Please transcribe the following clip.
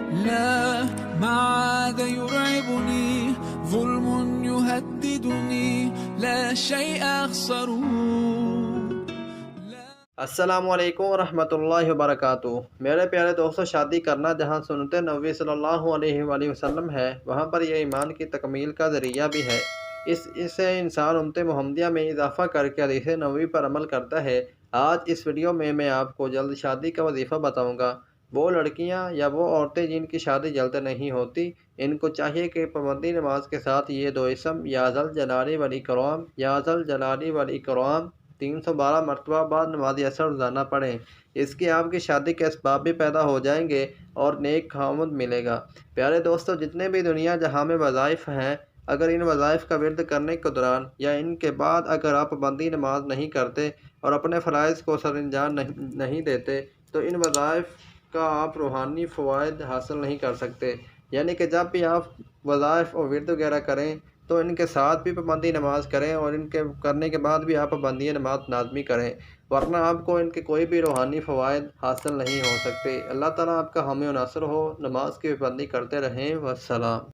لا ما عاد يرعبني ظلم يهددني لا شيء أخسره. السلام علیکم ورحمۃ اللہ وبرکاتہ. میرے پیارے دوستو، شادی کرنا جہاں سنت نبوی صلی اللہ علیہ وآلہ وسلم ہے، وہاں پر یہ ایمان کی تکمیل کا ذریعہ بھی ہے. اسے انسان امت محمدیہ میں اضافہ کر کے حدیث نبوی پر عمل کرتا ہے. آج اس ویڈیو میں آپ کو جلد شادی کا وظیفہ بتاؤں گا. وہ لڑکیاں یا وہ عورتیں جن کی شادی جلد نہیں ہوتی، ان کو چاہیے کہ پابندی نماز کے ساتھ یہ دو اسم یا ذل جلالہ والاکرام یا ذل جلالہ والاکرام 312 مرتبہ بعد نماز عصر روزانہ پڑھیں. اس کی آپ کی شادی کے اسباب بھی پیدا ہو جائیں گے اور نیک خاوند ملے گا. پیارے دوستو، جتنے بھی دنیا جہاں میں وظائف ہیں، اگر ان وظائف کا ورد کرنے کے دوران یا ان کے بعد اگر آپ پابندی نماز نہیں کرتے اور اپنے فرائض کو سر انجام نہیں دیتے تو ان وظائف کا آپ روحانی فوائد حاصل نہیں کر سکتے. یعنی کہ جب بھی آپ وظائف اور ورد وغیرہ کریں تو ان کے ساتھ بھی پابندی نماز کریں اور ان کے کرنے کے بعد بھی آپ پابندی نماز لازمی کریں، ورنہ آپ کو ان کے کوئی بھی روحانی فوائد حاصل نہیں ہو سکتے. اللہ تعالیٰ آپ کا حامی و ناصر ہو. نماز کی پابندی کرتے رہیں. والسلام.